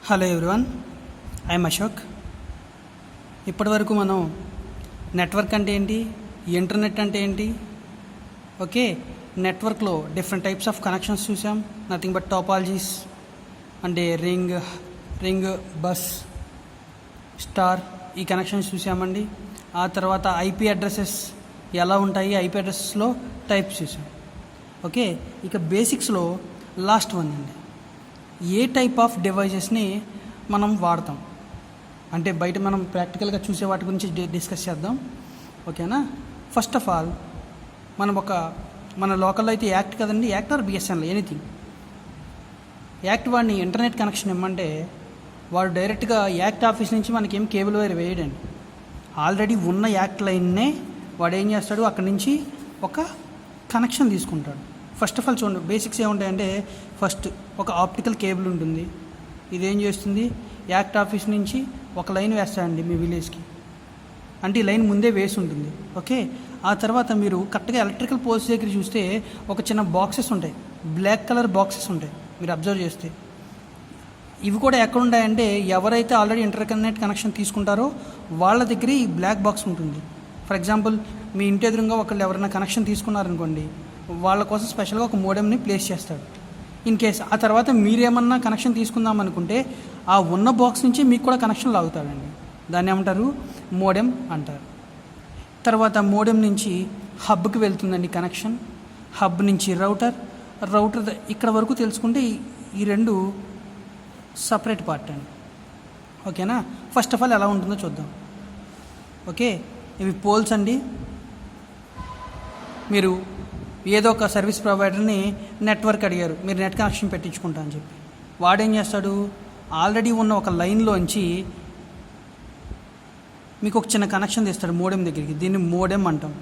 Hello everyone, I'm Ashok. ఇప్పటివరకు మనం network అంటే ఏంటి, ఇంటర్నెట్ అంటే ఏంటి, ఓకే, నెట్వర్క్లో డిఫరెంట్ టైప్స్ ఆఫ్ కనెక్షన్స్ చూసాం. నథింగ్ బట్ టాపాలజీస్ అంటే రింగ్ బస్ స్టార్ ఈ కనెక్షన్స్ చూసామండి. ఆ తర్వాత ఐపీ అడ్రసెస్ ఎలా ఉంటాయి, ఐపీ అడ్రసెస్లో టైప్స్ చూసాం. ఓకే, ఇక బేసిక్స్లో లాస్ట్ వన్ అండి, ఏ టైప్ ఆఫ్ డివైజెస్ని మనం వాడతాం అంటే బయట మనం ప్రాక్టికల్గా చూసే వాటి గురించి డిస్కస్ చేద్దాం. ఓకేనా? ఫస్ట్ ఆఫ్ ఆల్ మన లోకల్లో అయితే యాక్ట్ కదండి, ACT or BSNL anything. ACT వాడిని ఇంటర్నెట్ కనెక్షన్ ఇమ్మంటే వాడు డైరెక్ట్గా యాక్ట్ ఆఫీస్ నుంచి మనకేం కేబుల్ వైర్ వేయడండి. ఆల్రెడీ ఉన్న యాక్ట్ లైన్నే వాడు ఏం చేస్తాడు, అక్కడి నుంచి ఒక కనెక్షన్ తీసుకుంటాడు. ఫస్ట్ ఆఫ్ ఆల్ చూడండి, బేసిక్స్ ఏముంటాయంటే ఫస్ట్ ఒక ఆప్టికల్ కేబుల్ ఉంటుంది. ఇదేం చేస్తుంది, యాక్ట్ ఆఫీస్ నుంచి ఒక లైన్ వేస్తాడండి మీ విలేజ్కి. అంటే ఈ లైన్ ముందే వేసి ఉంటుంది. ఓకే, ఆ తర్వాత మీరు కరెక్ట్గా ఎలక్ట్రికల్ పోల్స్ దగ్గర చూస్తే ఒక చిన్న బాక్సెస్ ఉంటాయి, బ్లాక్ కలర్ బాక్సెస్ ఉంటాయి. మీరు అబ్జర్వ్ చేస్తే ఇవి కూడా ఎక్కడ ఉంటాయంటే ఎవరైతే ఆల్రెడీ ఇంటర్కనెక్ట్ కనెక్షన్ తీసుకుంటారో వాళ్ళ దగ్గర ఈ బ్లాక్ బాక్స్ ఉంటుంది. ఫర్ ఎగ్జాంపుల్ మీ ఇంటి ఎదురుగా ఒకళ్ళు ఎవరైనా కనెక్షన్ తీసుకున్నారనుకోండి, వాళ్ళ కోసం స్పెషల్గా ఒక మోడెంని ప్లేస్ చేస్తాడు. ఇన్ కేస్ ఆ తర్వాత మీరేమన్నా కనెక్షన్ తీసుకుందాం అనుకుంటే ఆ ఉన్న బాక్స్ నుంచి మీకు కూడా కనెక్షన్ లాగుతాడండి. దాన్ని ఏమంటారు, మోడెం అంటారు. తర్వాత మోడెం నుంచి హబ్కి వెళ్తుందండి కనెక్షన్, హబ్ నుంచి రౌటర్ ఇక్కడ వరకు తెలుసుకుంటే ఈ రెండు సపరేట్ పార్ట్ అండి. ఓకేనా? ఫస్ట్ ఆఫ్ ఆల్ ఎలా ఉంటుందో చూద్దాం. ఓకే, ఇవి పోల్స్ అండి. మీరు ఏదో ఒక సర్వీస్ ప్రొవైడర్ని నెట్వర్క్ అడిగారు, మీరు నెట్ కనెక్షన్ పెట్టించుకుంటా అని చెప్పి, వాడేం చేస్తాడు, ఆల్రెడీ ఉన్న ఒక లైన్లోంచి మీకు ఒక చిన్న కనెక్షన్ తీస్తాడు మోడెం దగ్గరికి. దీన్ని మోడెం అంటాం.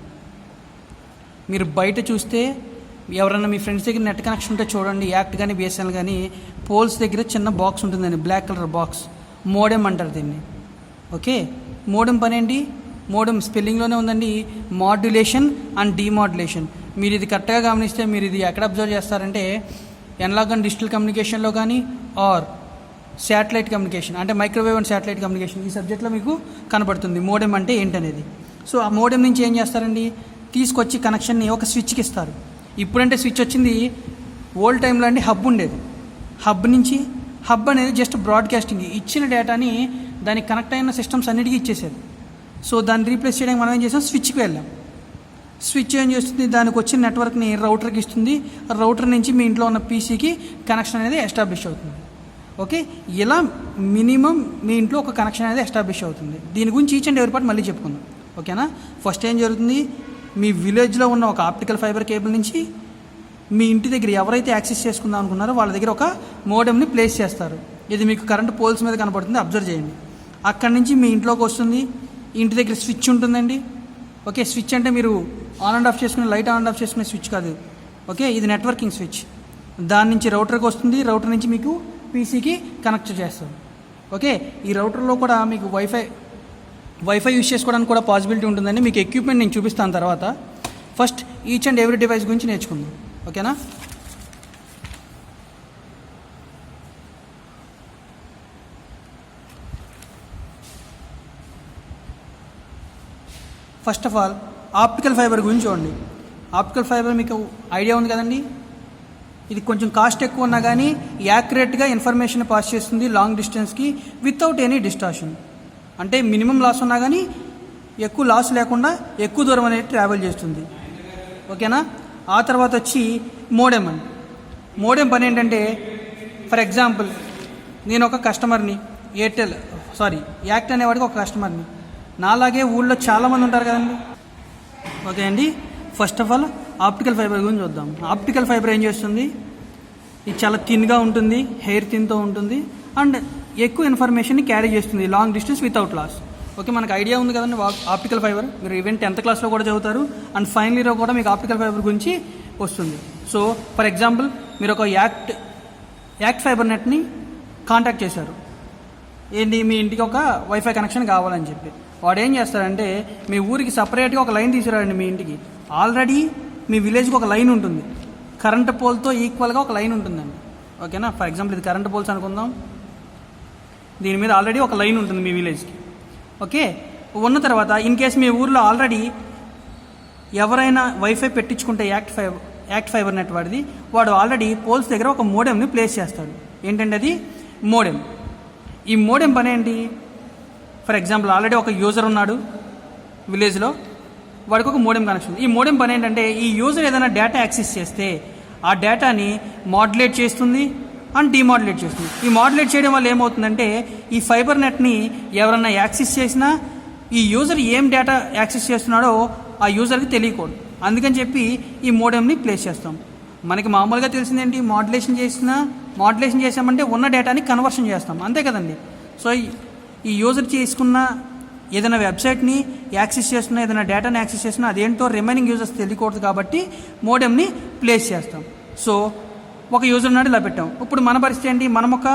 మీరు బయట చూస్తే ఎవరైనా మీ ఫ్రెండ్స్ దగ్గర నెట్ కనెక్షన్ ఉంటే చూడండి, యాక్ట్ కానీ బిఎస్ఎన్ఎల్ కానీ పోల్స్ దగ్గర చిన్న బాక్స్ ఉంటుందండి, బ్లాక్ కలర్ బాక్స్, మోడెం అంటారు దీన్ని. ఓకే, మోడెం పని ఏంటి, మోడెం స్పెల్లింగ్లోనే ఉందండి, మాడ్యులేషన్ అండ్ డీమాడ్యులేషన్. మీరు ఇది కరెక్ట్గా గమనిస్తే మీరు ఇది ఎక్కడ అబ్జర్వ్ చేస్తారంటే ఎనలాగ్ అండ్ డిజిటల్ కమ్యూనికేషన్లో కానీ ఆర్ శాటిలైట్ కమ్యూనికేషన్ అంటే మైక్రోవేవ్ అండ్ శాటిలైట్ కమ్యూనికేషన్ ఈ సబ్జెక్ట్లో మీకు కనబడుతుంది మోడెం అంటే ఏంటనేది. సో ఆ మోడెం నుంచి ఏం చేస్తారండి, తీసుకొచ్చి కనెక్షన్ని ఒక స్విచ్కి ఇస్తారు. ఇప్పుడంటే స్విచ్ వచ్చింది, ఓల్డ్ టైంలో అండి హబ్ ఉండేది. హబ్ అనేది జస్ట్ బ్రాడ్కాస్టింగ్, ఇచ్చిన డేటాని దానికి కనెక్ట్ అయిన సిస్టమ్స్ అన్నిటికీ ఇచ్చేసేది. సో దాన్ని రీప్లేస్ చేయడానికి మనం ఏం చేసాం, స్విచ్కి వెళ్ళాం. స్విచ్ ఏం చేస్తుంది, దానికి వచ్చిన నెట్వర్క్ని రౌటర్కి ఇస్తుంది. రౌటర్ నుంచి మీ ఇంట్లో ఉన్న పీసీకి కనెక్షన్ అనేది ఎస్టాబ్లిష్ అవుతుంది. ఓకే, ఇలా మినిమం మీ ఇంట్లో ఒక కనెక్షన్ అనేది ఎస్టాబ్లిష్ అవుతుంది. దీని గురించి ఈచ్ అండ్ ఎవరి పార్ట్ మళ్ళీ చెప్పుకుందాం. ఓకేనా? ఫస్ట్ ఏం జరుగుతుంది, మీ విలేజ్లో ఉన్న ఒక ఆప్టికల్ ఫైబర్ కేబుల్ నుంచి మీ ఇంటి దగ్గర ఎవరైతే యాక్సెస్ చేసుకుందాం అనుకున్నారో వాళ్ళ దగ్గర ఒక మోడెంని ప్లేస్ చేస్తారు. ఇది మీకు కరెంట్ పోల్స్ మీద కనపడుతుంది, అబ్జర్వ్ చేయండి. అక్కడి నుంచి మీ ఇంట్లోకి వస్తుంది. ఇంటి దగ్గర స్విచ్ ఉంటుందండి. ఓకే, స్విచ్ అంటే మీరు ఆన్ అండ్ ఆఫ్ చేసుకునే లైట్ ఆన్ అండ్ ఆఫ్ చేసుకునే స్విచ్ కాదు. ఓకే, ఇది నెట్వర్కింగ్ స్విచ్. దాని నుంచి రౌటర్కి వస్తుంది, రౌటర్ నుంచి మీకు పీసీకి కనెక్ట్ చేస్తారు. ఓకే, ఈ రౌటర్లో కూడా మీకు వైఫై యూజ్ చేసుకోవడానికి కూడా పాసిబిలిటీ ఉంటుందండి. మీకు ఎక్విప్మెంట్ నేను చూపిస్తాను తర్వాత. First each and every device గురించి నేర్చుకుందాం. ఓకేనా? First of all optical fibre గురించి చూడండి. ఆప్టికల్ ఫైబర్ మీకు ఐడియా ఉంది కదండి. ఇది కొంచెం కాస్ట్ ఎక్కువ ఉన్నా కానీ యాక్యురేట్గా ఇన్ఫర్మేషన్ పాస్ చేస్తుంది లాంగ్ డిస్టెన్స్కి వితౌట్ ఎనీ డిస్టార్షన్. అంటే మినిమం లాస్ ఉన్నా కానీ ఎక్కువ లాస్ లేకుండా ఎక్కువ దూరం అనేది ట్రావెల్ చేస్తుంది. ఓకేనా? ఆ తర్వాత వచ్చి మోడెం అండి. మోడెం పని ఏంటంటే ఫర్ ఎగ్జాంపుల్ నేను ఒక కస్టమర్ని, యాక్ట్ అనేవాడికి ఒక కస్టమర్ని, నాలాగే ఊళ్ళో చాలామంది ఉంటారు కదండి. ఓకే అండి, first of all optical fibre గురించి చూద్దాం. ఆప్టికల్ ఫైబర్ ఏం చేస్తుంది, ఇది చాలా థిన్గా ఉంటుంది, హెయిర్ థిన్తో ఉంటుంది అండ్ ఎక్కువ ఇన్ఫర్మేషన్ని క్యారీ చేస్తుంది long distance without loss. Okay, మనకు ఐడియా ఉంది కదండి ఆప్టికల్ ఫైబర్. మీరు ఈవెన్ 10th క్లాస్లో కూడా చదువుతారు అండ్ ఫైనల్ ఇయర్లో కూడా మీకు ఆప్టికల్ ఫైబర్ గురించి వస్తుంది. సో ఫర్ ఎగ్జాంపుల్ మీరు ఒక యాక్ట్ ఫైబర్ నెట్ని కాంటాక్ట్ చేశారు, ఏంటి మీ ఇంటికి ఒక వైఫై కనెక్షన్ కావాలని చెప్పి. వాడు ఏం చేస్తాడంటే మీ ఊరికి సపరేట్గా ఒక లైన్ తీసుకురాడండి మీ ఇంటికి. ఆల్రెడీ మీ విలేజ్కి ఒక లైన్ ఉంటుంది, కరెంట్ పోల్తో ఈక్వల్గా ఒక లైన్ ఉంటుందండి. ఓకేనా? ఫర్ ఎగ్జాంపుల్ ఇది కరెంట్ పోల్స్ అనుకుందాం. దీని మీద ఆల్రెడీ ఒక లైన్ ఉంటుంది మీ విలేజ్కి. ఓకే, ఉన్న తర్వాత ఇన్ కేస్ మీ ఊర్లో ఆల్రెడీ ఎవరైనా వైఫై పెట్టించుకుంటే యాక్ట్ ఫైబర్ నెట్ వాడు ఆల్రెడీ పోల్స్ దగ్గర ఒక మోడెంని ప్లేస్ చేస్తాడు. ఏంటంటే అది మోడెం. ఈ మోడెం పని ఏంటి? ఫర్ ఎగ్జాంపుల్ ఆల్రెడీ ఒక యూజర్ ఉన్నాడు విలేజ్లో, వాడికి ఒక మోడెం కనెక్షన్. ఈ మోడెం పని ఏంటంటే ఈ యూజర్ ఏదైనా డేటా యాక్సెస్ చేస్తే ఆ డేటాని మాడ్యులేట్ చేస్తుంది అండ్ డిమాడ్యులేట్ చేస్తుంది. ఈ మాడ్యులేట్ చేయడం వల్ల ఏమవుతుందంటే ఈ ఫైబర్ నెట్ని ఎవరన్నా యాక్సెస్ చేసినా ఈ యూజర్ ఏం డేటా యాక్సెస్ చేస్తున్నాడో ఆ యూజర్కి తెలియకూడదు. అందుకని చెప్పి ఈ మోడెంని ప్లేస్ చేస్తాం. మనకి మామూలుగా తెలిసిందేంటి, మాడ్యులేషన్ చేసామంటే ఉన్న డేటాని కన్వర్షన్ చేస్తాం, అంతే కదండి. సో ఈ యూజర్ చేసుకున్న ఏదైనా వెబ్సైట్ని యాక్సెస్ చేస్తున్నా, ఏదైనా డేటాని యాక్సెస్ చేస్తున్నా అదేంటో రిమైనింగ్ యూజర్స్ తెలియకూడదు కాబట్టి మోడెంని ప్లేస్ చేస్తాం. సో ఒక యూజర్ నాడు ఇలా పెట్టాం. ఇప్పుడు మన పరిస్థితి ఏంటి, మనం ఒక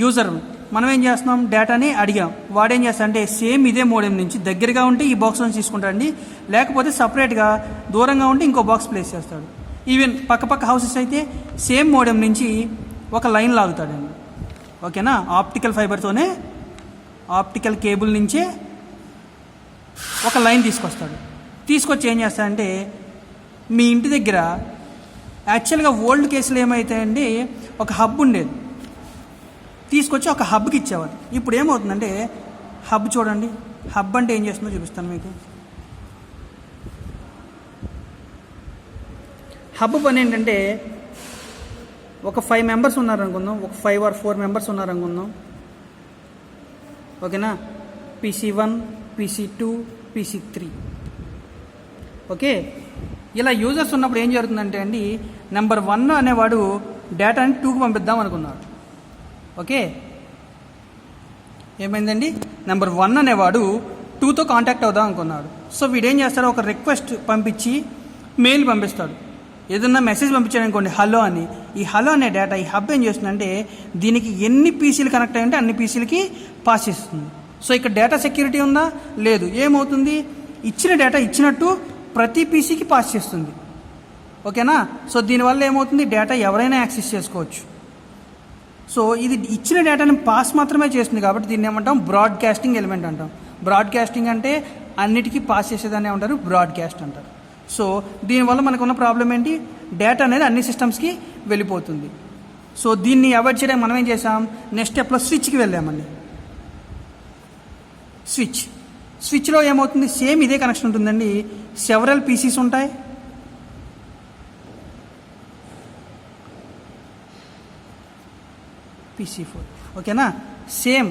యూజర్, మనం ఏం చేస్తున్నాం, డేటాని అడిగాం. వాడేం చేస్తా అంటే సేమ్ ఇదే మోడెం నుంచి దగ్గరగా ఉంటే ఈ బాక్స్ నుంచి తీసుకుంటాడండి, లేకపోతే సపరేట్గా దూరంగా ఉంటే ఇంకో బాక్స్ ప్లేస్ చేస్తాడు. ఈవెన్ పక్క హౌసెస్ అయితే సేమ్ మోడెం నుంచి ఒక లైన్ లాగుతాడండి. ఓకేనా, ఆప్టికల్ కేబుల్ నుంచే ఒక లైన్ తీసుకొచ్చి ఏం చేస్తాడంటే మీ ఇంటి దగ్గర యాక్చువల్గా ఓల్డ్ కేసులో ఏమవుతాయండి, ఒక హబ్ ఉండేది, తీసుకొచ్చి ఒక హబ్కి ఇచ్చేవారు. ఇప్పుడు ఏమవుతుందంటే హబ్ చూడండి, హబ్ అంటే ఏం చేస్తుందో చూపిస్తాను మీకు. హబ్ పని ఏంటంటే ఒక 5 మెంబర్స్ ఉన్నారనుకుందాం, ఒక 5 or 4 మెంబర్స్ ఉన్నారనుకుందాం. ఓకేనా, PC1, PC2, PC3. ఓకే, ఇలా యూజర్స్ ఉన్నప్పుడు ఏం జరుగుతుందంటే అండి నెంబర్ 1 అనేవాడు డేటాని 2కి పంపిద్దాం అనుకున్నాడు. ఓకే, ఏమైందండి, నెంబర్ 1 అనేవాడు 2తో కాంటాక్ట్ అవుదాం అనుకున్నాడు. సో వీడేం చేస్తాడు, ఒక రిక్వెస్ట్ పంపించి మెయిల్ పంపిస్తాడు. ఏదన్నా మెసేజ్ పంపించాడు అనుకోండి హలో అని, ఈ హలో అనే డేటా ఈ హబ్ ఏం చేస్తుందంటే దీనికి ఎన్ని పీసీలు కనెక్ట్ అయ్యి ఉంటే అన్ని పీసీలకి పాస్ చేస్తుంది. సో ఇక్కడ డేటా సెక్యూరిటీ ఉందా, లేదు. ఏమవుతుంది, ఇచ్చిన డేటా ఇచ్చినట్టు ప్రతి పీసీకి పాస్ చేస్తుంది. ఓకేనా, సో దీనివల్ల ఏమవుతుంది, డేటా ఎవరైనా యాక్సెస్ చేసుకోవచ్చు. సో ఇది ఇచ్చిన డేటాని పాస్ మాత్రమే చేస్తుంది కాబట్టి దీన్ని ఏమంటాం, బ్రాడ్కాస్టింగ్ ఎలిమెంట్ అంటాం. బ్రాడ్కాస్టింగ్ అంటే అన్నిటికీ పాస్ చేసేదాన్ని ఏమంటారు, బ్రాడ్కాస్ట్ అంటారు. సో దీనివల్ల మనకున్న ప్రాబ్లం ఏంటి, డేటా అనేది అన్ని సిస్టమ్స్కి వెళ్ళిపోతుంది. సో దీన్ని అవాయిడ్ చేయడానికి మనం ఏం చేసాం, నెక్స్ట్ స్టెప్లో స్విచ్కి వెళ్ళామండి. స్విచ్లో ఏమవుతుంది, సేమ్ ఇదే కనెక్షన్ ఉంటుందండి. సెవరల్ పీసీస్ ఉంటాయి, PC4. ఓకేనా, సేమ్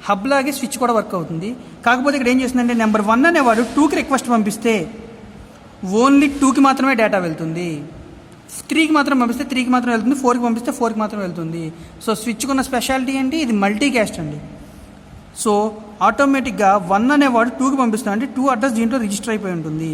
హబ్ లాగే స్విచ్ కూడా వర్క్ అవుతుంది. కాకపోతే ఇక్కడ ఏం చేస్తుందంటే నెంబర్ 1 అనేవాడు 2కి రిక్వెస్ట్ పంపిస్తే ఓన్లీ 2కి మాత్రమే డేటా వెళ్తుంది, 3కి మాత్రం పంపిస్తే 3కి మాత్రం వెళ్తుంది, 4కి పంపిస్తే 4కి మాత్రం వెళ్తుంది. సో స్విచ్కి ఉన్న స్పెషాలిటీ ఏంటి, ఇది మల్టీ క్యాస్ట్ అండి. సో ఆటోమేటిక్గా 1 అనేవాడు 2కి పంపిస్తాడు అంటే 2 అడ్రస్ దీంట్లో రిజిస్టర్ అయిపోయి ఉంటుంది,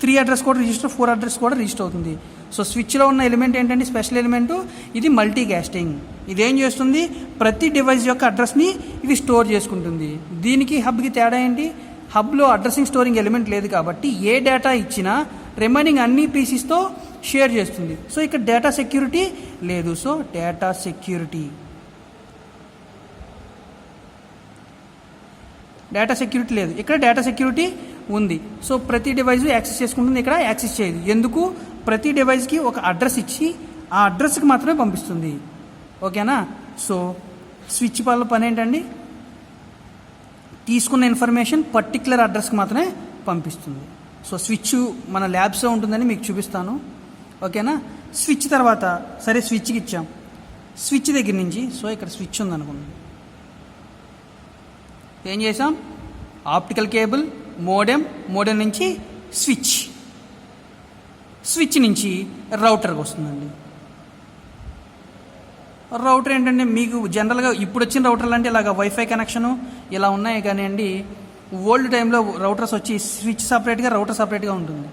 3 అడ్రస్ కూడా రిజిస్టర్, 4 అడ్రస్ కూడా రిజిస్టర్ అవుతుంది. సో స్విచ్లో ఉన్న ఎలిమెంట్ ఏంటంటే స్పెషల్ ఎలిమెంటు, ఇది మల్టీ క్యాస్టింగ్. ఇదేం చేస్తుంది, ప్రతి డివైస్ యొక్క అడ్రస్ని ఇది స్టోర్ చేసుకుంటుంది. దీనికి హబ్కి తేడా ఏంటి, హబ్లో అడ్రసింగ్ స్టోరింగ్ ఎలిమెంట్ లేదు కాబట్టి ఏ డేటా ఇచ్చినా రిమైనింగ్ అన్ని పీసీస్తో షేర్ చేస్తుంది. సో ఇక్కడ డేటా సెక్యూరిటీ లేదు. సో డేటా సెక్యూరిటీ లేదు, ఇక్కడ డేటా సెక్యూరిటీ ఉంది. సో ప్రతి డివైస్ యాక్సెస్ చేసుకుంటుంది, ఇక్కడ యాక్సెస్ చేయదు. ఎందుకు, ప్రతి డివైస్కి ఒక అడ్రస్ ఇచ్చి ఆ అడ్రస్కి మాత్రమే పంపిస్తుంది. ఓకేనా, సో స్విచ్ వల్ల పని ఏంటండి, తీసుకున్న ఇన్ఫర్మేషన్ పర్టికులర్ అడ్రస్కి మాత్రమే పంపిస్తుంది. సో స్విచ్ మన ల్యాబ్స్లో ఉంటుందని మీకు చూపిస్తాను. ఓకేనా, స్విచ్ తర్వాత సరే స్విచ్కి ఇచ్చాం, స్విచ్ దగ్గర నుంచి సో ఇక్కడ స్విచ్ ఉందనుకోండి, ఏం చేసాం, ఆప్టికల్ కేబుల్, మోడెం నుంచి స్విచ్ నుంచి రౌటర్కి వస్తుందండి. రౌటర్ ఏంటంటే మీకు జనరల్గా ఇప్పుడు వచ్చిన రౌటర్లు అంటే ఇలాగ వైఫై కనెక్షను ఇలా ఉన్నాయి కానీ అండి, ఓల్డ్ టైంలో రౌటర్స్ వచ్చి స్విచ్ సపరేట్గా రౌటర్ సపరేట్గా ఉంటుంది.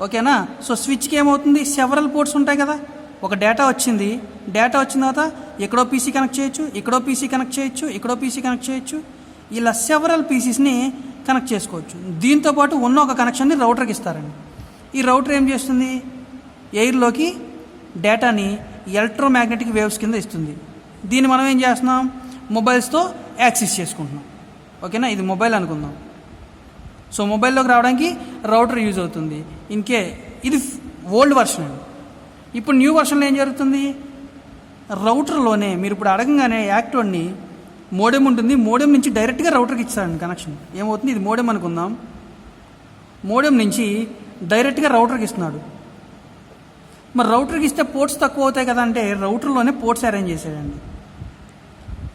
ఓకేనా, సో స్విచ్కి ఏమవుతుంది, సెవరల్ పోర్ట్స్ ఉంటాయి కదా, ఒక డేటా వచ్చిన తర్వాత ఎక్కడో పీసీ కనెక్ట్ చేయొచ్చు, ఇక్కడో పీసీ కనెక్ట్ చేయొచ్చు, ఇలా సెవరల్ పీసీస్ని కనెక్ట్ చేసుకోవచ్చు. దీంతోపాటు ఉన్న ఒక కనెక్షన్ని రౌటర్కి ఇస్తారండి. ఈ రౌటర్ ఏం చేస్తుంది, ఎయిర్లోకి డేటాని ఎలక్ట్రోమాగ్నెటిక్ వేవ్స్ కింద ఇస్తుంది. దీన్ని మనం ఏం చేస్తున్నాం, మొబైల్స్తో యాక్సెస్ చేసుకుంటున్నాం. ఓకేనా, ఇది మొబైల్ అనుకుందాం. సో మొబైల్లోకి రావడానికి రౌటర్ యూజ్ అవుతుంది. ఇది ఓల్డ్ వర్షన్ అండి. ఇప్పుడు న్యూ వర్షన్లో ఏం జరుగుతుంది, రౌటర్లోనే మీరు ఇప్పుడు అడగంగానే యాక్టివ్ని మోడెం ఉంటుంది, మోడెం నుంచి డైరెక్ట్గా రౌటర్కి ఇస్తారండి కనెక్షన్. ఏమవుతుంది, ఇది మోడెం అనుకుందాం, మోడెం నుంచి డైరెక్ట్గా రౌటర్కి ఇస్తున్నాడు. మరి రౌటర్కి ఇస్తే పోర్ట్స్ తక్కువ అవుతాయి కదా అంటే రౌటర్లోనే పోర్ట్స్ అరేంజ్ చేశాడండి.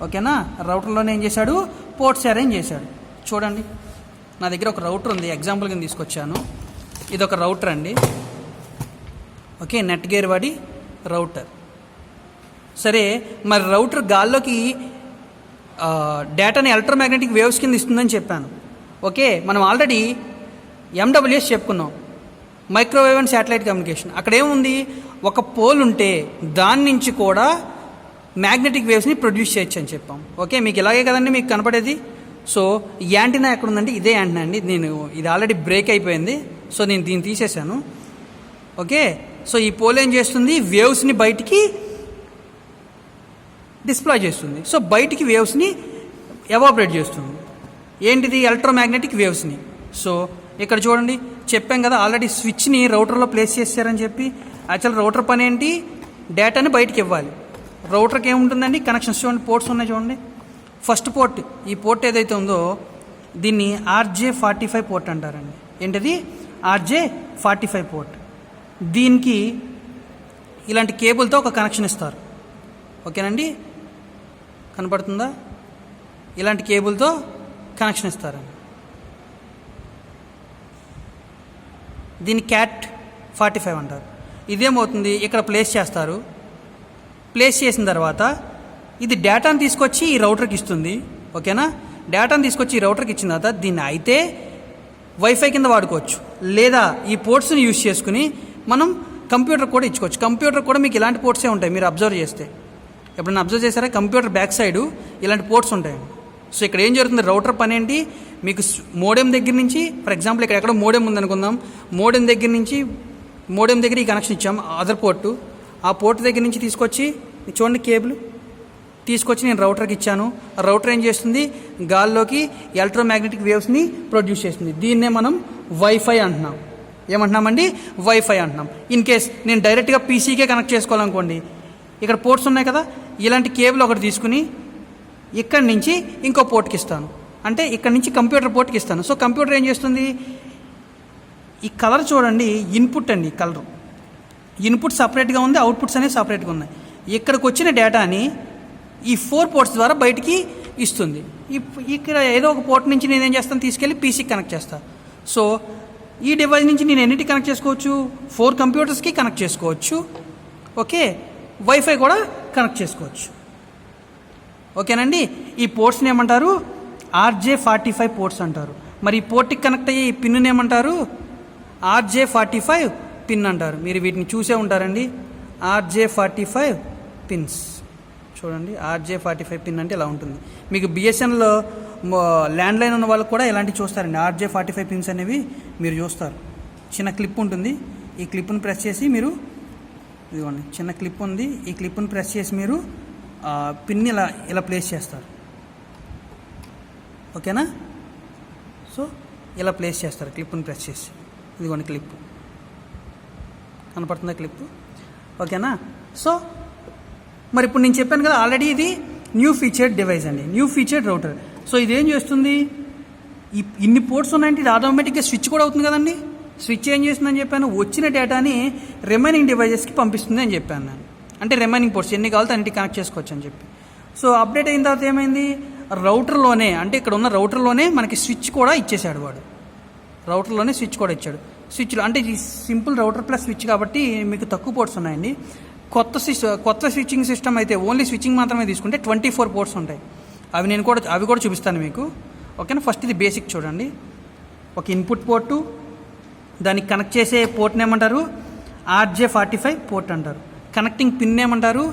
ఓకేనా, రౌటర్లోనే ఏం చేశాడు, పోర్ట్స్ అరేంజ్ చేశాడు. చూడండి, నా దగ్గర ఒక రౌటర్ ఉంది, ఎగ్జాంపుల్ కింద తీసుకొచ్చాను. ఇది ఒక రౌటర్ అండి. ఓకే, నెట్ గేర్ వాడి రౌటర్. సరే, మరి రౌటర్ గాల్లోకి డేటాని ఎలక్ట్రోమాగ్నెటిక్ వేవ్స్ కింద ఇస్తుందని చెప్పాను. ఓకే, మనం ఆల్రెడీ MWS చెప్పుకున్నాం, మైక్రోవేవ్ అండ్ శాటిలైట్ కమ్యూనికేషన్. అక్కడ ఏముంది, ఒక పోల్ ఉంటే దాని నుంచి కూడా మ్యాగ్నెటిక్ వేవ్స్ని ప్రొడ్యూస్ చేయొచ్చు అని చెప్పాం. ఓకే, మీకు ఇలాగే కదండి మీకు కనపడేది. సో యాంటీనా ఎక్కడ ఉందంటే ఇదే యాంటీనా అండి. ఇది ఆల్రెడీ బ్రేక్ అయిపోయింది, సో నేను దీన్ని తీసేశాను. ఓకే, సో ఈ పోల్ ఏం చేస్తుంది, వేవ్స్ని బయటికి డిస్ప్లాయ్ చేస్తుంది. సో బయటికి వేవ్స్ని ఎవాపరేట్ చేస్తుంది. ఏంటిది, ఎలక్ట్రోమాగ్నెటిక్ వేవ్స్ని. సో ఇక్కడ చూడండి, చెప్పాం కదా ఆల్రెడీ స్విచ్ని రౌటర్లో ప్లేస్ చేశారని చెప్పి. యాక్చువల్ రౌటర్ పని ఏంటి, డేటాని బయటికి ఇవ్వాలి. రౌటర్కి ఏముంటుందండి, కనెక్షన్స్ చూడండి, పోర్ట్స్ ఉన్నాయి చూడండి. ఫస్ట్ పోర్ట్, ఈ పోర్ట్ ఏదైతే ఉందో దీన్ని RJ45 పోర్ట్ అంటారండి. ఏంటిది, RJ45 పోర్ట్. దీనికి ఇలాంటి కేబుల్తో ఒక కనెక్షన్ ఇస్తారు. ఓకేనండి, కనపడుతుందా, ఇలాంటి కేబుల్తో కనెక్షన్ ఇస్తారండి. దీన్ని CAT45 అంటారు. ఇదేమవుతుంది, ఇక్కడ ప్లేస్ చేస్తారు. ప్లేస్ చేసిన తర్వాత ఇది డేటాను తీసుకొచ్చి ఈ రౌటర్కి ఇస్తుంది. ఓకేనా, డేటాను తీసుకొచ్చి ఈ రౌటర్కి ఇచ్చిన తర్వాత దీన్ని అయితే వైఫై కింద వాడుకోవచ్చు, లేదా ఈ పోర్ట్స్ని యూజ్ చేసుకుని మనం కంప్యూటర్ కూడా ఇచ్చుకోవచ్చు. కంప్యూటర్ కూడా మీకు ఇలాంటి పోర్ట్సే ఉంటాయి, మీరు అబ్జర్వ్ చేస్తే. ఎప్పుడైనా అబ్జర్వ్ చేశారా, కంప్యూటర్ బ్యాక్ సైడ్ ఇలాంటి పోర్ట్స్ ఉంటాయండి. సో ఇక్కడ ఏం జరుగుతుంది, రౌటర్ పని ఏంటి, మీకు మోడెం దగ్గర నుంచి, ఫర్ ఎగ్జాంపుల్ ఇక్కడ ఎక్కడో మోడెం ఉందనుకుందాం, మోడెం దగ్గర ఈ కనెక్షన్ ఇచ్చాం, అదర్ పోర్టు. ఆ పోర్ట్ దగ్గర నుంచి తీసుకొచ్చి చూడండి, కేబుల్ తీసుకొచ్చి నేను రౌటర్కి ఇచ్చాను. ఆ రౌటర్ ఏం చేస్తుంది, గాల్లోకి ఎలక్ట్రోమాగ్నెటిక్ వేవ్స్ని ప్రొడ్యూస్ చేస్తుంది. దీన్నే మనం వైఫై అంటున్నాం. ఏమంటున్నామండి, వైఫై అంటున్నాం. ఇన్ కేస్ నేను డైరెక్ట్గా పీసీకే కనెక్ట్ చేసుకోవాలనుకోండి, ఇక్కడ పోర్ట్స్ ఉన్నాయి కదా, ఇలాంటి కేబుల్ ఒకటి తీసుకుని ఇక్కడి నుంచి ఇంకో పోర్ట్కి ఇస్తాను, అంటే ఇక్కడ నుంచి కంప్యూటర్ పోర్ట్కి ఇస్తాను. సో కంప్యూటర్ ఏం చేస్తుంది, ఈ కలర్ చూడండి, ఇన్పుట్ అండి, కలర్ ఇన్పుట్ సపరేట్గా ఉంది, అవుట్పుట్స్ అనేవి సపరేట్గా ఉన్నాయి. ఇక్కడికి వచ్చిన డేటాని ఈ 4 పోర్ట్స్ ద్వారా బయటికి ఇస్తుంది. ఇక్కడ ఏదో ఒక పోర్ట్ నుంచి నేనేం చేస్తాను, తీసుకెళ్ళి పీసీకి కనెక్ట్ చేస్తాను. సో ఈ డివైస్ నుంచి నేను ఎన్నిటికి కనెక్ట్ చేసుకోవచ్చు, 4 కంప్యూటర్స్కి కనెక్ట్ చేసుకోవచ్చు. ఓకే, వైఫై కూడా కనెక్ట్ చేసుకోవచ్చు. ఓకేనండి, ఈ పోర్ట్స్ని ఏమంటారు, RJ45 పోర్ట్స్ అంటారు. మరి ఈ పోర్ట్కి కనెక్ట్ అయ్యే ఈ పిన్నుని ఏమంటారు, RJ45 పిన్ అంటారు. మీరు వీటిని చూసే ఉంటారండి, RJ45 పిన్స్. చూడండి, RJ45 పిన్ అంటే ఇలా ఉంటుంది. మీకు BSNలో ల్యాండ్లైన్ ఉన్న వాళ్ళకి కూడా ఇలాంటివి చూస్తారండి. RJ45 పిన్స్ అనేవి మీరు చూస్తారు. చిన్న క్లిప్ ఉంటుంది, ఈ క్లిప్ను ప్రెస్ చేసి మీరు, ఇదిగోండి చిన్న క్లిప్ ఉంది, ఈ క్లిప్ను ప్రెస్ చేసి మీరు పిన్ ఇలా ప్లేస్ చేస్తారు. ఓకేనా, సో ఇలా ప్లేస్ చేస్తారు క్లిప్ను ప్రెస్ చేసి. ఇదిగోండి క్లిప్, కనపడుతుందా క్లిప్. ఓకేనా, సో మరి ఇప్పుడు నేను చెప్పాను కదా ఆల్రెడీ ఇది న్యూ ఫీచర్డ్ డివైస్ అండి, న్యూ ఫీచర్డ్ రౌటర్. సో ఇదేం చేస్తుంది, ఇన్ని పోర్ట్స్ ఉన్నాయంటే ఇది ఆటోమేటిక్గా స్విచ్ కూడా అవుతుంది కదండి. స్విచ్ ఏం చేస్తుందని చెప్పాను, వచ్చిన డేటాని రిమైనింగ్ డివైజెస్కి పంపిస్తుంది అని చెప్పాను నేను. అంటే రిమైనింగ్ పోర్ట్స్ ఎన్ని కావాలో అన్నిటికి కనెక్ట్ చేసుకోవచ్చు అని చెప్పి. సో అప్డేట్ అయిన తర్వాత ఏమైంది, రౌటర్లోనే, అంటే ఇక్కడ ఉన్న రౌటర్లోనే మనకి స్విచ్ కూడా ఇచ్చేసాడు వాడు. రౌటర్లోనే స్విచ్ కూడా ఇచ్చాడు. స్విచ్లో అంటే ఇది సింపుల్ రౌటర్ ప్లస్ స్విచ్ కాబట్టి మీకు తక్కువ పోర్ట్స్ ఉన్నాయండి. కొత్త స్విచ్చింగ్ సిస్టమ్ అయితే ఓన్లీ స్విచ్చింగ్ మాత్రమే తీసుకుంటే 24 పోర్ట్స్ ఉంటాయి. అవి కూడా చూపిస్తాను మీకు. ఓకేనా, ఫస్ట్ ఇది బేసిక్ చూడండి. ఒక ఇన్పుట్ పోర్టు, దానికి కనెక్ట్ చేసే పోర్ట్ని ఏమంటారు, RJ45 పోర్ట్ అంటారు. కనెక్టింగ్ పిన్ ఏమంటారు,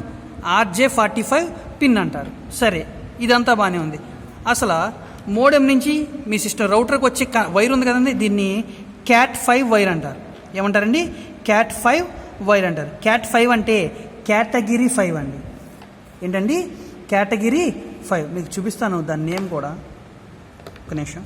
RJ45 పిన్ అంటారు. సరే, ఇదంతా బాగానే ఉంది. అసలు మోడెం నుంచి మీ సిస్టమ్ రౌటర్కి వచ్చే వైర్ ఉంది కదండి, దీన్ని CAT5 వైర్ అంటారు. ఏమంటారండి, CAT5 వైర్ అంటారు. CAT5 అంటే కేటగిరీ 5 అండి. ఏంటండి, కేటగిరీ 5 మీకు చూపిస్తాను దాని నేమ్ కూడా, ఒక నిమిషం.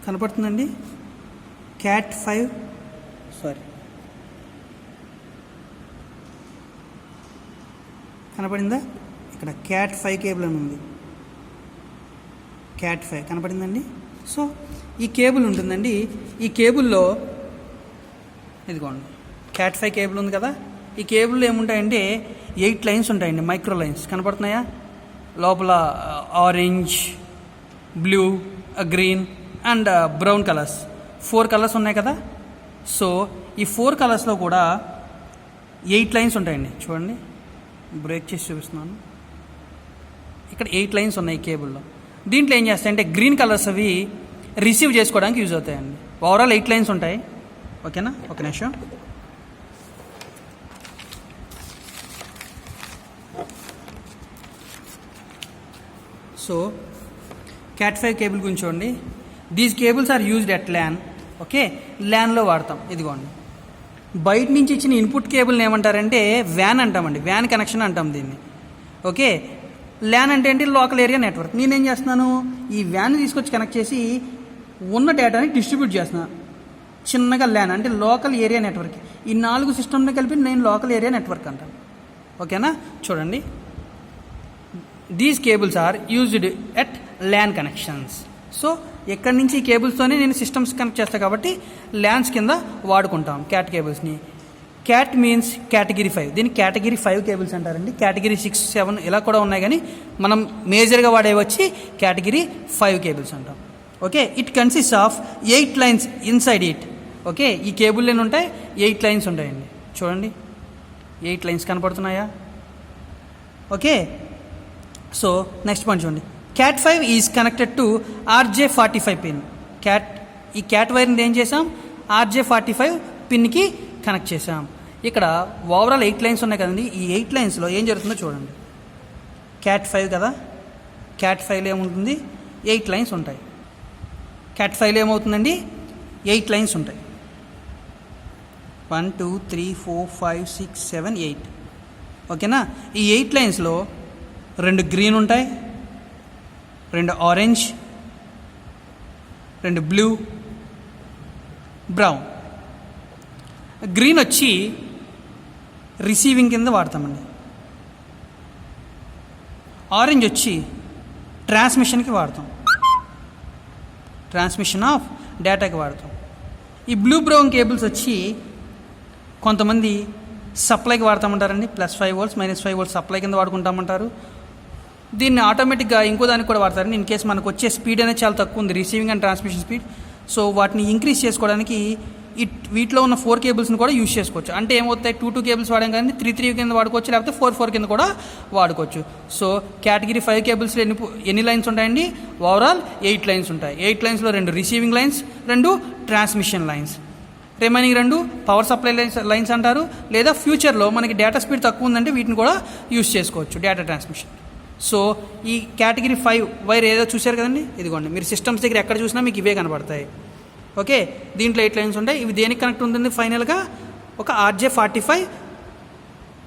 కనపడుతుందండి క్యాట్ 5, సారీ కనపడిందా, ఇక్కడ క్యాట్ 5 కేబుల్ అని ఉంది, క్యాట్ 5 కనపడిందండి. సో ఈ కేబుల్ ఉంటుందండి, ఈ కేబుల్లో ఇదిగోండి క్యాట్ 5 కేబుల్ ఉంది కదా, ఈ కేబుల్లో ఏముంటాయంటే 8 లైన్స్ ఉంటాయండి, మైక్రో లైన్స్ కనపడుతున్నాయా, లోపల orange, blue, green and brown colours, 4 colours ఉన్నాయి కదా. సో ఈ 4 కలర్స్లో కూడా 8 లైన్స్ ఉంటాయండి. చూడండి, బ్రేక్ చేసి చూపిస్తున్నాను. ఇక్కడ 8 లైన్స్ ఉన్నాయి ఈ కేబుల్లో. దీంట్లో ఏం చేస్తాయంటే గ్రీన్ కలర్స్ అవి రిసీవ్ చేసుకోవడానికి యూజ్ అవుతాయండి. ఓవరాల్ 8 లైన్స్ ఉంటాయి. ఓకేనా, ఒక నిమిషం. సో క్యాట్ 5 కేబుల్ గురించి చూడండి. These cables are used at LAN. Okay, ల్యాన్లో వాడతాం. ఇదిగోండి, బయట నుంచి ఇచ్చిన ఇన్పుట్ కేబుల్ని ఏమంటారంటే వ్యాన్ అంటామండి, వ్యాన్ కనెక్షన్ అంటాం దీన్ని. ఓకే, ల్యాన్ అంటే ఏంటి, లోకల్ ఏరియా నెట్వర్క్. నేనేం చేస్తున్నాను, ఈ వ్యాన్ తీసుకొచ్చి కనెక్ట్ చేసి ఉన్న డేటాని డిస్ట్రిబ్యూట్ చేస్తున్నాను. చిన్నగా ల్యాన్ అంటే లోకల్ ఏరియా నెట్వర్క్. ఈ 4 సిస్టమ్ని కలిపి నేను లోకల్ ఏరియా నెట్వర్క్ అంటాను. ఓకేనా, చూడండి, these cables are used at LAN connections. So ఎక్కడి నుంచి ఈ కేబుల్స్తోనే నేను సిస్టమ్స్ కనెక్ట్ చేస్తాను కాబట్టి ల్యాన్స్ కింద వాడుకుంటాం క్యాట్ కేబుల్స్ని. Cat means category 5. దీన్ని కేటగిరీ 5 కేబుల్స్ అంటారండి. కేటగిరీ 6, 7 ఇలా కూడా ఉన్నాయి, కానీ మనం మేజర్గా వాడేవి వచ్చి కేటగిరీ 5 కేబుల్స్ అంటాం. Okay, it consist of 8 lines inside it. Okay, ఈ కేబుల్ లేని ఉంటాయి, 8 లైన్స్ ఉంటాయండి. చూడండి, 8 లైన్స్ కనపడుతున్నాయా. ఓకే, సో నెక్స్ట్ పాయింట్ చూడండి. Cat 5 is connected to RJ45 pin. ఈ క్యాట్ వైర్ని ఏం చేసాం, RJ45 పిన్కి కనెక్ట్ చేసాం. ఇక్కడ ఓవరాల్ 8 లైన్స్ ఉన్నాయి కదండి. ఈ 8 లైన్స్లో ఏం జరుగుతుందో చూడండి. క్యాట్ 5 కదా, క్యాట్ 5లో ఏముంటుంది, 8 లైన్స్ ఉంటాయి. క్యాట్ 5లో ఏమవుతుందండి, 8 లైన్స్ ఉంటాయి. 1 2 3 4 5 6 7 8. ఓకేనా, ఈ 8 లైన్స్లో 2 గ్రీన్ ఉంటాయి, 2 ఆరెంజ్, 2 బ్లూ, బ్రౌన్. గ్రీన్ వచ్చి రిసీవింగ్ కింద వాడతామండి. ఆరెంజ్ వచ్చి ట్రాన్స్మిషన్కి వాడతాం, ట్రాన్స్మిషన్ ఆఫ్ డేటాకి వాడతాం. ఈ బ్లూ బ్రౌన్ కేబుల్స్ వచ్చి కొంతమంది సప్లైకి వాడతామంటారండి. +5 volts -5 volts సప్లై కింద వాడుకుంటామంటారు. దీన్ని ఆటోమేటిక్గా ఇంకో దానికి కూడా వాడతారండి. ఇన్ కేసు మనకు వచ్చే స్పీడ్ అనేది చాలా తక్కువ ఉంది, receiving and transmission speed. So వాటిని ఇంక్రీజ్ చేసుకోవడానికి వీటిలో ఉన్న 4 కేబుల్స్ని కూడా యూజ్ చేసుకోవచ్చు. అంటే ఏమవుతాయి, 2 కేబుల్స్ వాడాం కానీ 3 కింద వాడుకోవచ్చు, లేకపోతే 4 కింద కూడా వాడుకోవచ్చు. సో కేటగిరీ 5 కేబుల్స్లో ఎన్ని లైన్స్ ఉంటాయండి, ఓవరాల్ 8 లైన్స్ ఉంటాయి. 8 లైన్స్లో 2 receiving lines, 2 transmission lines, remaining 2 power supply lines అంటారు. లేదా ఫ్యూచర్లో మనకి డేటా స్పీడ్ తక్కువ ఉందంటే వీటిని కూడా యూజ్ చేసుకోవచ్చు డేటా ట్రాన్స్మిషన్. సో ఈ కేటగిరీ 5 వైర్ ఏదో చూశారు కదండి, ఇదిగోండి, మీరు సిస్టమ్స్ దగ్గర ఎక్కడ చూసినా మీకు ఇవే కనపడతాయి. ఓకే, దీంట్లో 8 లైన్స్ ఉంటాయి. ఇవి దేనికి కనెక్ట్ ఉంటుంది, ఫైనల్గా ఒక RJ45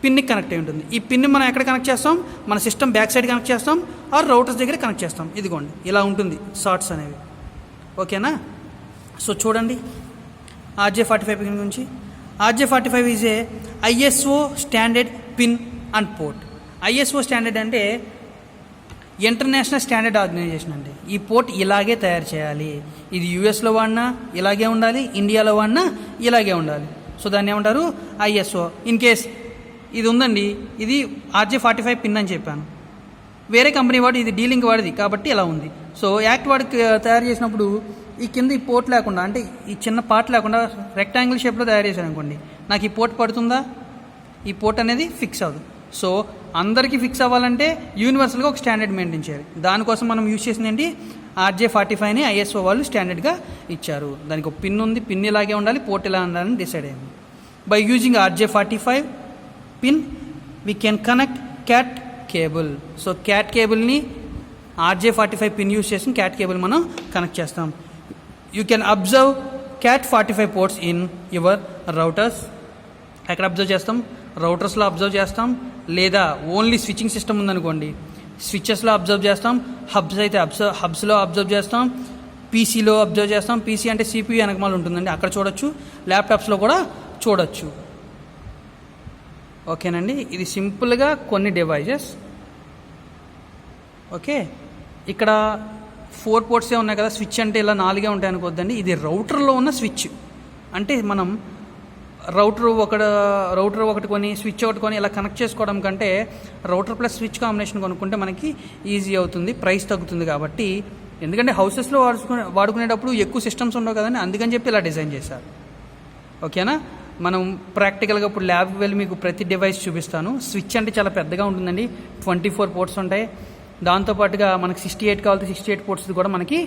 పిన్కి కనెక్ట్ అయి ఉంటుంది. ఈ పిన్ని మనం ఎక్కడ కనెక్ట్ చేస్తాం, మన సిస్టమ్ బ్యాక్ సైడ్ కనెక్ట్ చేస్తాం, ఆర్ రౌటర్స్ దగ్గర కనెక్ట్ చేస్తాం. ఇదిగోండి, ఇలా ఉంటుంది షార్ట్స్ అనేవి. ఓకేనా, సో చూడండి RJ45 పిన్ గురించి. RJ45 is a ISO standard pin and port. ISO standard అంటే ఇంటర్నేషనల్ స్టాండర్డ్ ఆర్గనైజేషన్ అండి. ఈ పోర్ట్ ఇలాగే తయారు చేయాలి. ఇది యూఎస్లో వాడినా ఇలాగే ఉండాలి, ఇండియాలో వాడినా ఇలాగే ఉండాలి. సో దాన్ని ఏమంటారు, ISO. ఇన్ కేస్ ఇది ఉందండి, ఇది RJ45 పిన్ అని చెప్పాను, వేరే కంపెనీ వాడు ఇది డీలింగ్ వాడిది కాబట్టి ఇలా ఉంది. సో యాక్ట్ వాడికి తయారు చేసినప్పుడు ఈ కింద ఈ పోర్ట్ లేకుండా, అంటే ఈ చిన్న పార్ట్ లేకుండా రెక్టాంగిల్ షేప్లో తయారు చేశాను అనుకోండి, నాకు ఈ పోర్ట్ పడుతుందా, ఈ పోర్ట్ అనేది ఫిక్స్ అవ్వదు. సో అందరికీ ఫిక్స్ అవ్వాలంటే యూనివర్సల్గా ఒక స్టాండర్డ్ మెయింటైన్ చేయాలి. దానికోసం మనం యూజ్ చేసింది ఏంటి, RJ45ని ISO వాళ్ళు స్టాండర్డ్గా ఇచ్చారు. దానికి ఒక పిన్ ఉంది, పిన్ ఇలాగే ఉండాలి, పోర్ట్ ఇలా ఉండాలని డిసైడ్ అయింది. By using RJ45 pin we can connect cat cable. So cat కేబుల్ని RJ45 పిన్ యూస్ చేసి క్యాట్ కేబుల్ మనం కనెక్ట్ చేస్తాం. You can observe cat 45 ports in your routers. ఎక్కడ అబ్జర్వ్ చేస్తాం? రౌటర్స్లో అబ్జర్వ్ చేస్తాం, లేదా ఓన్లీ స్విచ్చింగ్ సిస్టమ్ ఉందనుకోండి స్విచెస్లో అబ్జర్వ్ చేస్తాం, హబ్స్ అయితే హబ్స్లో అబ్జర్వ్ చేస్తాం, పీసీలో అబ్జర్వ్ చేస్తాం. పీసీ అంటే CPU వెనకమాల ఉంటుందండి, అక్కడ చూడొచ్చు. ల్యాప్టాప్స్లో కూడా చూడొచ్చు. ఓకేనండి, ఇది సింపుల్గా కొన్ని డివైజెస్. ఓకే, ఇక్కడ 4 పోర్ట్సే ఉన్నాయి కదా, స్విచ్ అంటే ఇలా 4 ఉంటాయి అనుకోద్దండి. ఇది రౌటర్లో ఉన్న స్విచ్. అంటే మనం రౌటర్ ఒకటి కొని స్విచ్ ఒకటి కొని ఇలా కనెక్ట్ చేసుకోవడం కంటే రౌటర్ ప్లస్ స్విచ్ కాంబినేషన్ కొనుక్కుంటే మనకి ఈజీ అవుతుంది, ప్రైస్ తగ్గుతుంది. కాబట్టి ఎందుకంటే హౌసెస్లో వాడుకునేటప్పుడు ఎక్కువ సిస్టమ్స్ ఉండవు కదండి, అందుకని చెప్పి ఇలా డిజైన్ చేశారు. ఓకేనా, మనం ప్రాక్టికల్గా ఇప్పుడు ల్యాబ్కి వెళ్ళి మీకు ప్రతి డివైస్ చూపిస్తాను. స్విచ్ అంటే చాలా పెద్దగా ఉంటుందండి, 24 పోర్ట్స్ ఉంటాయి. దాంతోపాటుగా మనకి 68 కావాలంటే 68 పోర్ట్స్ కూడా మనకి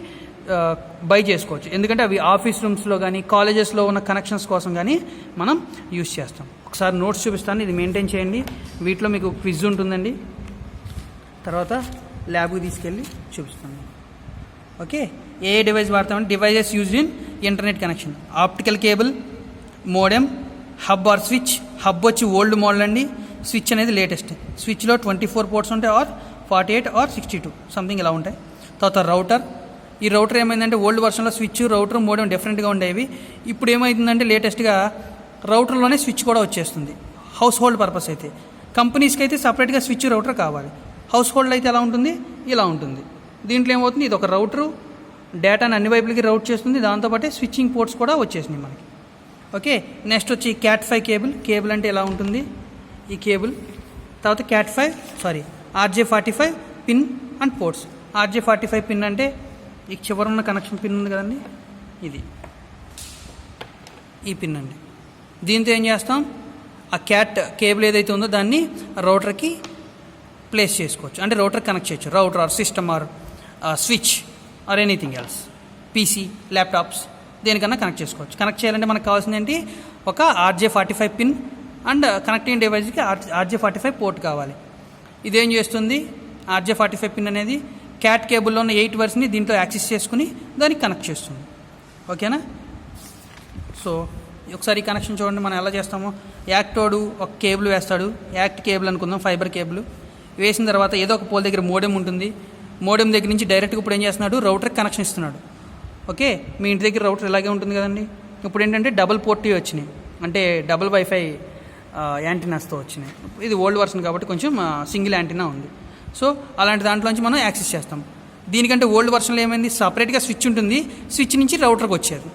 బై చేసుకోవచ్చు. ఎందుకంటే అవి ఆఫీస్ రూమ్స్లో కానీ కాలేజెస్లో ఉన్న కనెక్షన్స్ కోసం కానీ మనం యూస్ చేస్తాం. ఒకసారి నోట్స్ చూపిస్తాను, ఇది మెయింటైన్ చేయండి. వీటిలో మీకు క్విజ్ ఉంటుందండి, తర్వాత ల్యాబ్కి తీసుకెళ్ళి చూపిస్తాను. ఓకే, ఏ డివైస్ వాడతామంటే devices used in internet connection. Optical cable, modem, hub or switch. Hub వచ్చి ఓల్డ్ మోడల్ అండి, స్విచ్ అనేది లేటెస్ట్. స్విచ్లో 24 పోర్ట్స్ ఉంటాయి, ఆర్ 48 ఆర్ 62 సంథింగ్ ఇలా ఉంటాయి. తర్వాత రౌటర్. ఈ రౌటర్ ఏమైందంటే ఓల్డ్ వర్షన్లో స్విచ్, రౌటర్, మోడెమ్ డిఫరెంట్గా ఉండేవి. ఇప్పుడు ఏమైందంటే లేటెస్ట్గా రౌటర్లోనే స్విచ్ కూడా వచ్చేస్తుంది. హౌస్ హోల్డ్ పర్పస్ అయితే. కంపెనీస్కి అయితే సపరేట్గా స్విచ్, రౌటర్ కావాలి. హౌస్ హోల్డ్ అయితే ఎలా ఉంటుంది? ఇలా ఉంటుంది. దీంట్లో ఏమవుతుంది, ఇది ఒక రౌటరు డేటాని అన్ని వైపులకి రౌట్ చేస్తుంది, దాంతోపాటు స్విచ్చింగ్ పోర్ట్స్ కూడా వచ్చేసినాయి మనకి. ఓకే, నెక్స్ట్ వచ్చి క్యాట్ 5 కేబుల్. కేబుల్ అంటే ఎలా ఉంటుంది, ఈ కేబుల్. తర్వాత RJ45 pin and ports. RJ45 pin అంటే ఈ చివరున్న కనెక్షన్ పిన్ ఉంది కదండి, ఇది ఈ పిన్ అండి. దీంతో ఏం చేస్తాం, ఆ క్యాట్ కేబుల్ ఏదైతే ఉందో దాన్ని రౌటర్కి ప్లేస్ చేసుకోవచ్చు, అంటే రౌటర్ కనెక్ట్ చేయొచ్చు. Router or system or switch or anything else, PC, laptops దేనికన్నా కనెక్ట్ చేసుకోవచ్చు. కనెక్ట్ చేయాలంటే మనకు కావాల్సింది ఏంటి, ఒక RJ45 పిన్ అండ్ కనెక్టింగ్ డివైస్కి RJ45 పోర్ట్ కావాలి. ఇదేం చేస్తుంది, RJ45 పిన్ అనేది క్యాట్ కేబుల్లో ఉన్న 8 వర్స్ని దీంట్లో యాక్సెస్ చేసుకుని దానికి కనెక్ట్ చేస్తుంది. ఓకేనా, సో ఒకసారి ఈ కనెక్షన్ చూడండి మనం ఎలా చేస్తామో. యాక్టోడు ఒక కేబుల్ వేస్తాడు, యాక్ట్ కేబుల్ అనుకుందాం, ఫైబర్ కేబుల్ వేసిన తర్వాత ఏదో ఒక పోల్ దగ్గర మోడెమ్ ఉంటుంది. మోడెమ్ దగ్గర నుంచి డైరెక్ట్గా ఇప్పుడు ఏం చేస్తున్నాడు, రౌటర్కి కనెక్షన్ ఇస్తున్నాడు. ఓకే, మీ ఇంటి దగ్గర రౌటర్ ఇలాగే ఉంటుంది కదండి. ఇప్పుడు ఏంటంటే డబుల్ పోర్ట్ వచ్చినాయి, అంటే డబుల్ వైఫై యాంటీనాస్తో వచ్చినాయి. ఇది ఓల్డ్ వర్షన్ కాబట్టి కొంచెం సింగిల్ యాంటీనా ఉంది. సో అలాంటి దాంట్లోంచి మనం యాక్సెస్ చేస్తాం. దీనికంటే ఓల్డ్ వర్షన్లో ఏమైంది, సపరేట్గా స్విచ్ ఉంటుంది, స్విచ్ నుంచి రౌటర్కి వచ్చేది.